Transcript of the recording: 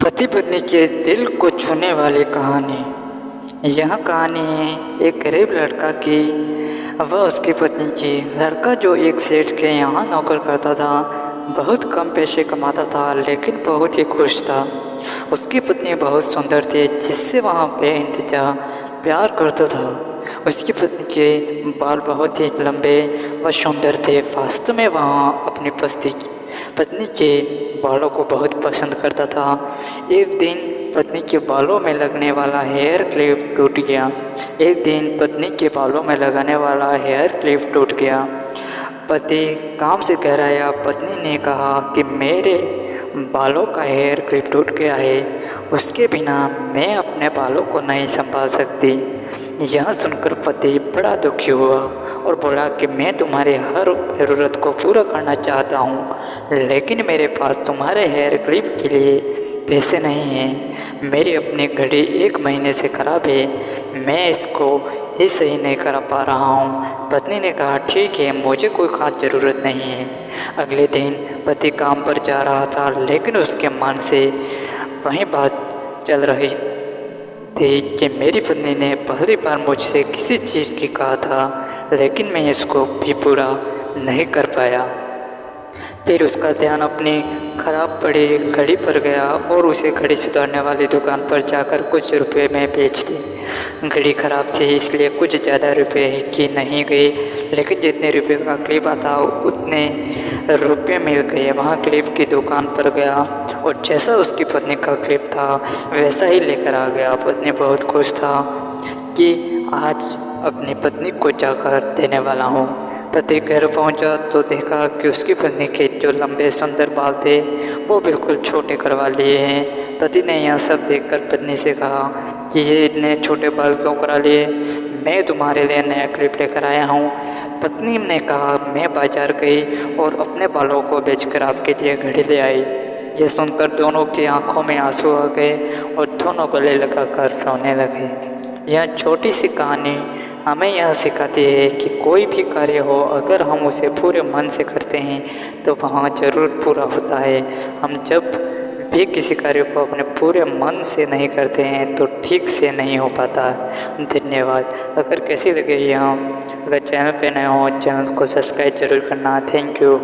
पति पत्नी के दिल को छूने वाली कहानी। यह कहानी है एक गरीब लड़का की व उसकी पत्नी की। लड़का जो एक सेठ के यहाँ नौकर करता था, बहुत कम पैसे कमाता था लेकिन बहुत ही खुश था। उसकी पत्नी बहुत सुंदर थी जिससे वह बेइंतहा प्यार करता था। उसकी पत्नी के बाल बहुत ही लंबे व सुंदर थे। वास्तव में वह अपनी पत्नी के बालों को बहुत पसंद करता था। एक दिन पत्नी के बालों में लगने वाला हेयर क्लिप टूट गया। टूट गया। पति काम से घर आया। पत्नी ने कहा कि मेरे बालों का हेयर क्लिप टूट गया है, उसके बिना मैं अपने बालों को नहीं संभाल सकती। यह सुनकर पति बड़ा दुखी हुआ और बोला कि मैं तुम्हारी हर ज़रूरत को पूरा करना चाहता हूँ, लेकिन मेरे पास तुम्हारे हेयर क्लिप के लिए पैसे नहीं हैं। मेरी अपनी घड़ी 1 महीने से ख़राब है, मैं इसको ही सही नहीं कर पा रहा हूँ। पत्नी ने कहा ठीक है, मुझे कोई ख़ास ज़रूरत नहीं है। अगले दिन पति काम पर जा रहा था लेकिन उसके मन से वही बात चल रही थी कि मेरी पत्नी ने पहली बार मुझसे किसी चीज़ की कहा था लेकिन मैं इसको भी पूरा नहीं कर पाया। फिर उसका ध्यान अपनी खराब पड़ी घड़ी पर गया और उसे घड़ी सुधारने वाली दुकान पर जाकर कुछ रुपए में बेच दी। घड़ी खराब थी इसलिए कुछ ज़्यादा रुपए की नहीं गई, लेकिन जितने रुपए का क्लिप आता उतने रुपए मिल गए। वहाँ क्लिप की दुकान पर गया और जैसा उसकी पत्नी का क्लिप था वैसा ही लेकर आ गया। पत्नी बहुत खुश था कि आज अपनी पत्नी को जाकर देने वाला हूँ। पति घर पहुंचा तो देखा कि उसकी पत्नी के जो लंबे सुंदर बाल थे वो बिल्कुल छोटे करवा लिए हैं। पति ने यह सब देखकर पत्नी से कहा कि ये इतने छोटे बाल क्यों करा लिए, मैं तुम्हारे लिए नया क्लिप लेकर आया हूँ। पत्नी ने कहा मैं बाजार गई और अपने बालों को बेचकर आपके लिए घड़ी ले आई। यह सुनकर दोनों की आंखों में आंसू आ गए और दोनों गले लगाकर रोने लगे। यह छोटी सी कहानी हमें यह सिखाती है कि कोई भी कार्य हो, अगर हम उसे पूरे मन से करते हैं तो वहाँ ज़रूर पूरा होता है। हम जब भी किसी कार्य को अपने पूरे मन से नहीं करते हैं तो ठीक से नहीं हो पाता। धन्यवाद। अगर कैसी लगे यह, अगर चैनल पे नए हो चैनल को सब्सक्राइब जरूर करना। Thank you.